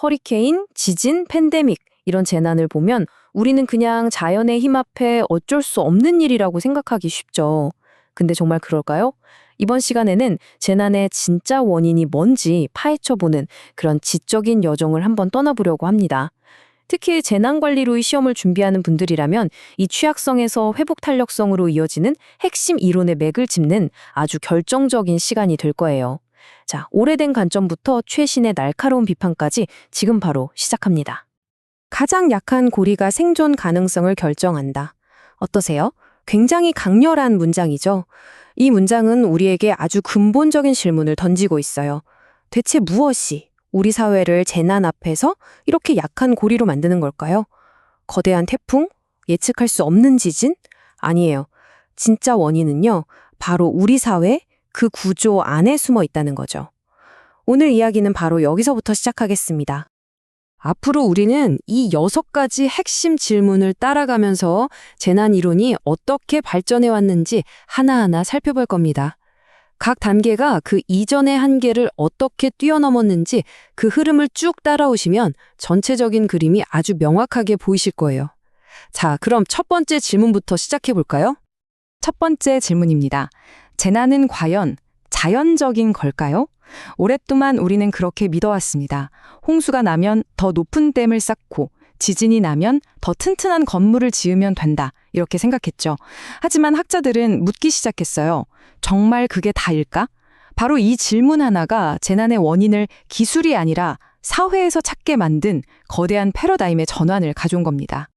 허리케인, 지진, 팬데믹 이런 재난을 보면 우리는 그냥 자연의 힘 앞에 어쩔 수 없는 일이라고 생각하기 쉽죠. 근데 정말 그럴까요? 이번 시간에는 재난의 진짜 원인이 뭔지 파헤쳐보는 그런 지적인 여정을 한번 떠나보려고 합니다. 특히 재난관리로의 시험을 준비하는 분들이라면 이 취약성에서 회복 탄력성으로 이어지는 핵심 이론의 맥을 짚는 아주 결정적인 시간이 될 거예요. 자, 오래된 관점부터 최신의 날카로운 비판까지 지금 바로 시작합니다. 가장 약한 고리가 생존 가능성을 결정한다. 어떠세요? 굉장히 강렬한 문장이죠. 이 문장은 우리에게 아주 근본적인 질문을 던지고 있어요. 대체 무엇이 우리 사회를 재난 앞에서 이렇게 약한 고리로 만드는 걸까요? 거대한 태풍? 예측할 수 없는 지진? 아니에요. 진짜 원인은요, 바로 우리 사회, 그 구조 안에 숨어 있다는 거죠. 오늘 이야기는 바로 여기서부터 시작하겠습니다. 앞으로 우리는 이 6가지 핵심 질문을 따라가면서 재난 이론이 어떻게 발전해 왔는지 하나하나 살펴볼 겁니다. 각 단계가 그 이전의 한계를 어떻게 뛰어넘었는지 그 흐름을 쭉 따라오시면 전체적인 그림이 아주 명확하게 보이실 거예요. 자, 그럼 첫 번째 질문부터 시작해 볼까요? 첫 번째 질문입니다. 재난은 과연 자연적인 걸까요? 오랫동안 우리는 그렇게 믿어왔습니다. 홍수가 나면 더 높은 댐을 쌓고 지진이 나면 더 튼튼한 건물을 지으면 된다. 이렇게 생각했죠. 하지만 학자들은 묻기 시작했어요. 정말 그게 다일까? 바로 이 질문 하나가 재난의 원인을 기술이 아니라 사회에서 찾게 만든 거대한 패러다임의 전환을 가져온 겁니다.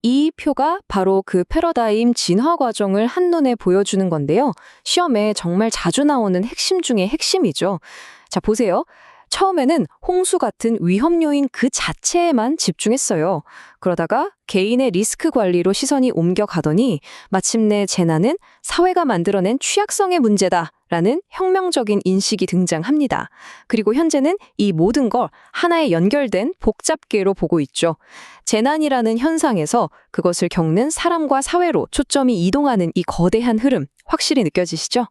이 표가 바로 그 패러다임 진화 과정을 한눈에 보여주는 건데요. 시험에 정말 자주 나오는 핵심 중에 핵심이죠. 자, 보세요. 처음에는 홍수 같은 위험 요인 그 자체에만 집중했어요. 그러다가 개인의 리스크 관리로 시선이 옮겨가더니 마침내 재난은 사회가 만들어낸 취약성의 문제다라는 혁명적인 인식이 등장합니다. 그리고 현재는 이 모든 걸 하나의 연결된 복잡계로 보고 있죠. 재난이라는 현상에서 그것을 겪는 사람과 사회로 초점이 이동하는 이 거대한 흐름, 확실히 느껴지시죠?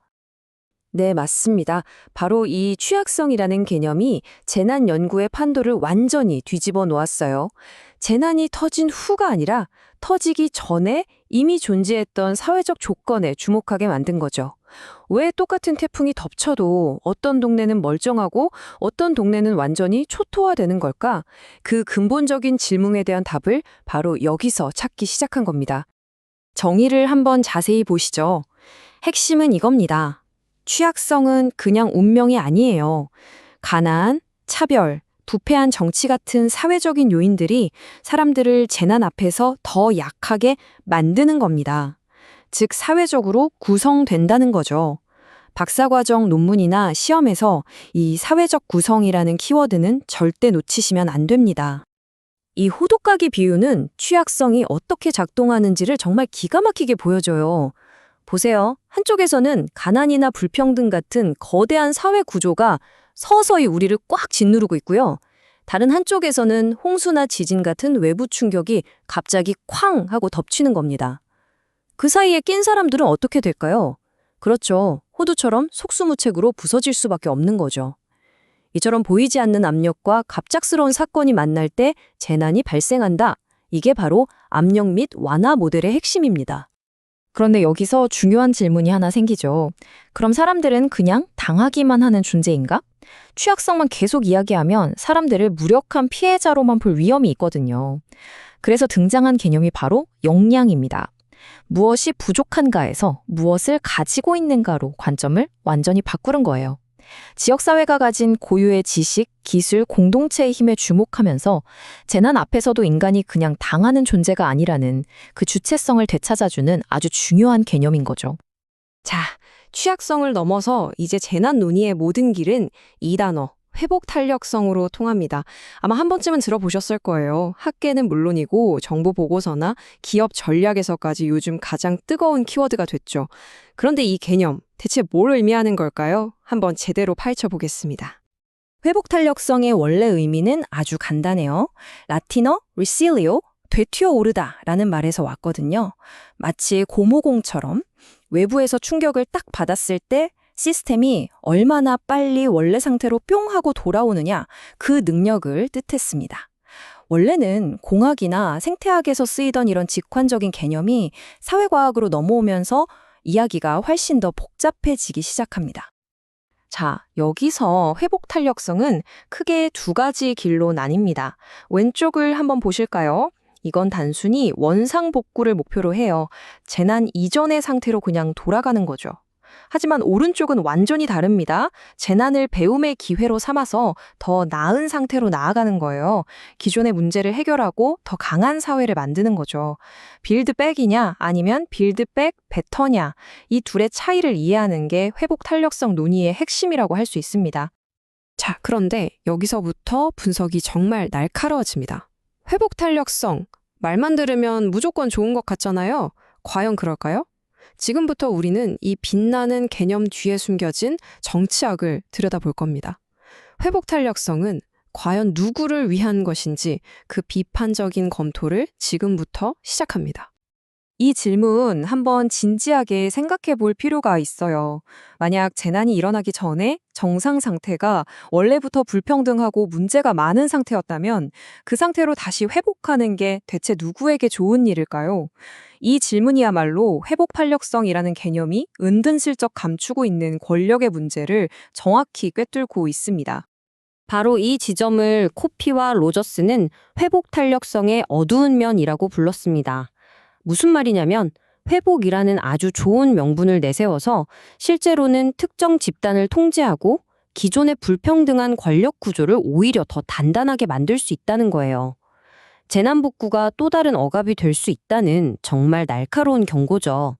네, 맞습니다. 바로 이 취약성이라는 개념이 재난 연구의 판도를 완전히 뒤집어 놓았어요. 재난이 터진 후가 아니라 터지기 전에 이미 존재했던 사회적 조건에 주목하게 만든 거죠. 왜 똑같은 태풍이 덮쳐도 어떤 동네는 멀쩡하고 어떤 동네는 완전히 초토화되는 걸까? 그 근본적인 질문에 대한 답을 바로 여기서 찾기 시작한 겁니다. 정의를 한번 자세히 보시죠. 핵심은 이겁니다. 취약성은 그냥 운명이 아니에요. 가난, 차별, 부패한 정치 같은 사회적인 요인들이 사람들을 재난 앞에서 더 약하게 만드는 겁니다. 즉, 사회적으로 구성된다는 거죠. 박사과정 논문이나 시험에서 이 사회적 구성이라는 키워드는 절대 놓치시면 안 됩니다. 이 호두까기 비유는 취약성이 어떻게 작동하는지를 정말 기가 막히게 보여줘요. 보세요. 한쪽에서는 가난이나 불평등 같은 거대한 사회 구조가 서서히 우리를 꽉 짓누르고 있고요. 다른 한쪽에서는 홍수나 지진 같은 외부 충격이 갑자기 쾅 하고 덮치는 겁니다. 그 사이에 낀 사람들은 어떻게 될까요? 그렇죠. 호두처럼 속수무책으로 부서질 수밖에 없는 거죠. 이처럼 보이지 않는 압력과 갑작스러운 사건이 만날 때 재난이 발생한다. 이게 바로 압력 및 완화 모델의 핵심입니다. 그런데 여기서 중요한 질문이 하나 생기죠. 그럼 사람들은 그냥 당하기만 하는 존재인가? 취약성만 계속 이야기하면 사람들을 무력한 피해자로만 볼 위험이 있거든요. 그래서 등장한 개념이 바로 역량입니다. 무엇이 부족한가에서 무엇을 가지고 있는가로 관점을 완전히 바꾸는 거예요. 지역사회가 가진 고유의 지식, 기술, 공동체의 힘에 주목하면서 재난 앞에서도 인간이 그냥 당하는 존재가 아니라는 그 주체성을 되찾아주는 아주 중요한 개념인 거죠. 자, 취약성을 넘어서 이제 재난 논의의 모든 길은 이 단어, 회복 탄력성으로 통합니다. 아마 한 번쯤은 들어보셨을 거예요. 학계는 물론이고 정부 보고서나 기업 전략에서까지 요즘 가장 뜨거운 키워드가 됐죠. 그런데 이 개념, 대체 뭘 의미하는 걸까요? 한번 제대로 파헤쳐 보겠습니다. 회복 탄력성의 원래 의미는 아주 간단해요. 라틴어 resilio, 되튀어 오르다라는 말에서 왔거든요. 마치 고무공처럼 외부에서 충격을 딱 받았을 때 시스템이 얼마나 빨리 원래 상태로 뿅 하고 돌아오느냐, 그 능력을 뜻했습니다. 원래는 공학이나 생태학에서 쓰이던 이런 직관적인 개념이 사회과학으로 넘어오면서 이야기가 훨씬 더 복잡해지기 시작합니다. 자, 여기서 회복 탄력성은 크게 두 가지 길로 나뉩니다. 왼쪽을 한번 보실까요? 이건 단순히 원상 복구를 목표로 해요. 재난 이전의 상태로 그냥 돌아가는 거죠. 하지만 오른쪽은 완전히 다릅니다. 재난을 배움의 기회로 삼아서 더 나은 상태로 나아가는 거예요. 기존의 문제를 해결하고 더 강한 사회를 만드는 거죠. 빌드백이냐 아니면 빌드백 베터냐, 이 둘의 차이를 이해하는 게 회복 탄력성 논의의 핵심이라고 할 수 있습니다. 자, 그런데 여기서부터 분석이 정말 날카로워집니다. 회복 탄력성, 말만 들으면 무조건 좋은 것 같잖아요. 과연 그럴까요? 지금부터 우리는 이 빛나는 개념 뒤에 숨겨진 정치학을 들여다볼 겁니다. 회복 탄력성은 과연 누구를 위한 것인지 그 비판적인 검토를 지금부터 시작합니다. 이 질문 한번 진지하게 생각해 볼 필요가 있어요. 만약 재난이 일어나기 전에 정상 상태가 원래부터 불평등하고 문제가 많은 상태였다면 그 상태로 다시 회복하는 게 대체 누구에게 좋은 일일까요? 이 질문이야말로 회복 탄력성이라는 개념이 은근슬쩍 감추고 있는 권력의 문제를 정확히 꿰뚫고 있습니다. 바로 이 지점을 코피와 로저스는 회복 탄력성의 어두운 면이라고 불렀습니다. 무슨 말이냐면 회복이라는 아주 좋은 명분을 내세워서 실제로는 특정 집단을 통제하고 기존의 불평등한 권력 구조를 오히려 더 단단하게 만들 수 있다는 거예요. 재난복구가 또 다른 억압이 될 수 있다는 정말 날카로운 경고죠.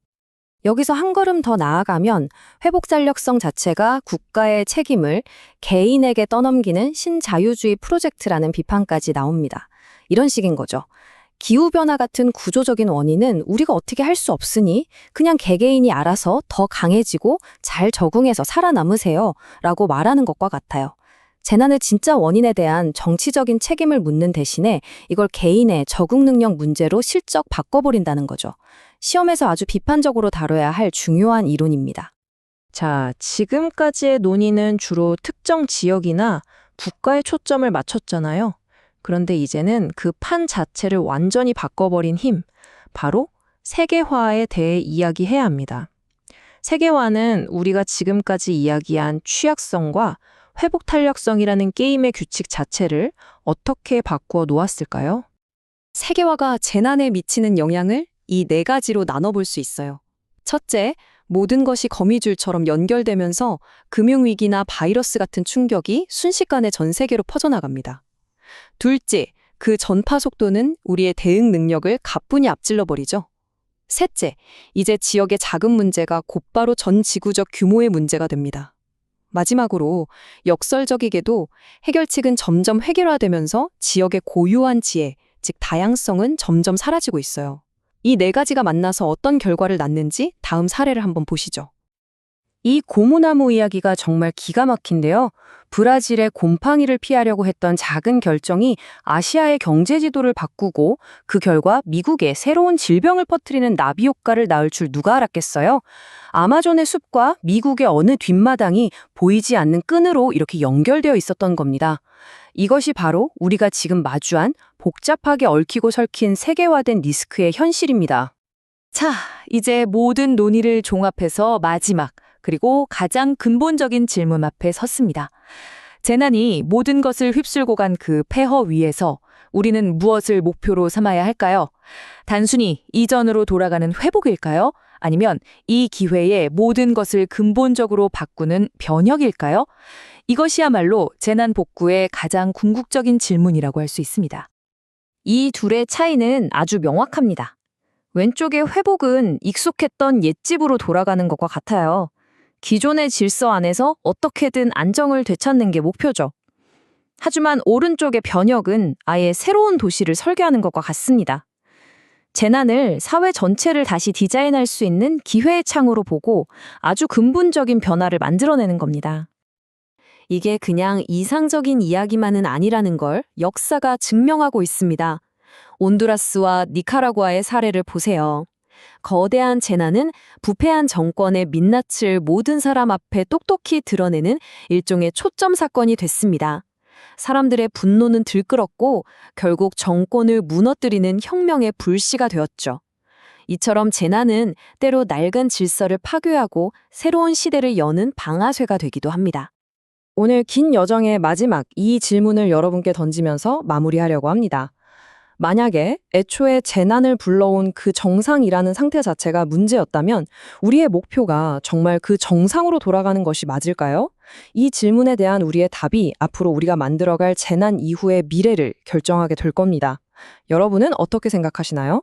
여기서 한 걸음 더 나아가면 회복 탄력성 자체가 국가의 책임을 개인에게 떠넘기는 신자유주의 프로젝트라는 비판까지 나옵니다. 이런 식인 거죠. 기후변화 같은 구조적인 원인은 우리가 어떻게 할 수 없으니 그냥 개개인이 알아서 더 강해지고 잘 적응해서 살아남으세요 라고 말하는 것과 같아요. 재난의 진짜 원인에 대한 정치적인 책임을 묻는 대신에 이걸 개인의 적응 능력 문제로 실적 바꿔버린다는 거죠. 시험에서 아주 비판적으로 다뤄야 할 중요한 이론입니다. 자, 지금까지의 논의는 주로 특정 지역이나 국가에 초점을 맞췄잖아요. 그런데 이제는 그 판 자체를 완전히 바꿔버린 힘, 바로 세계화에 대해 이야기해야 합니다. 세계화는 우리가 지금까지 이야기한 취약성과 회복 탄력성이라는 게임의 규칙 자체를 어떻게 바꾸어 놓았을까요? 세계화가 재난에 미치는 영향을 이 네 가지로 나눠볼 수 있어요. 첫째, 모든 것이 거미줄처럼 연결되면서 금융위기나 바이러스 같은 충격이 순식간에 전 세계로 퍼져나갑니다. 둘째, 그 전파 속도는 우리의 대응 능력을 가뿐히 앞질러 버리죠. 셋째, 이제 지역의 작은 문제가 곧바로 전 지구적 규모의 문제가 됩니다. 마지막으로 역설적이게도 해결책은 점점 획일화되면서 지역의 고유한 지혜, 즉 다양성은 점점 사라지고 있어요. 이 네 가지가 만나서 어떤 결과를 낳는지 다음 사례를 한번 보시죠. 이 고무나무 이야기가 정말 기가 막힌데요. 브라질의 곰팡이를 피하려고 했던 작은 결정이 아시아의 경제 지도를 바꾸고 그 결과 미국에 새로운 질병을 퍼뜨리는 나비 효과를 낳을 줄 누가 알았겠어요? 아마존의 숲과 미국의 어느 뒷마당이 보이지 않는 끈으로 이렇게 연결되어 있었던 겁니다. 이것이 바로 우리가 지금 마주한 복잡하게 얽히고 설킨 세계화된 리스크의 현실입니다. 자, 이제 모든 논의를 종합해서 마지막, 그리고 가장 근본적인 질문 앞에 섰습니다. 재난이 모든 것을 휩쓸고 간 그 폐허 위에서 우리는 무엇을 목표로 삼아야 할까요? 단순히 이전으로 돌아가는 회복일까요? 아니면 이 기회에 모든 것을 근본적으로 바꾸는 변혁일까요? 이것이야말로 재난 복구의 가장 궁극적인 질문이라고 할 수 있습니다. 이 둘의 차이는 아주 명확합니다. 왼쪽의 회복은 익숙했던 옛집으로 돌아가는 것과 같아요. 기존의 질서 안에서 어떻게든 안정을 되찾는 게 목표죠. 하지만 오른쪽의 변혁은 아예 새로운 도시를 설계하는 것과 같습니다. 재난을 사회 전체를 다시 디자인할 수 있는 기회의 창으로 보고 아주 근본적인 변화를 만들어내는 겁니다. 이게 그냥 이상적인 이야기만은 아니라는 걸 역사가 증명하고 있습니다. 온두라스와 니카라과의 사례를 보세요. 거대한 재난은 부패한 정권의 민낯을 모든 사람 앞에 똑똑히 드러내는 일종의 초점 사건이 됐습니다. 사람들의 분노는 들끓었고 결국 정권을 무너뜨리는 혁명의 불씨가 되었죠. 이처럼 재난은 때로 낡은 질서를 파괴하고 새로운 시대를 여는 방아쇠가 되기도 합니다. 오늘 긴 여정의 마지막 이 질문을 여러분께 던지면서 마무리하려고 합니다. 만약에 애초에 재난을 불러온 그 정상이라는 상태 자체가 문제였다면 우리의 목표가 정말 그 정상으로 돌아가는 것이 맞을까요? 이 질문에 대한 우리의 답이 앞으로 우리가 만들어갈 재난 이후의 미래를 결정하게 될 겁니다. 여러분은 어떻게 생각하시나요?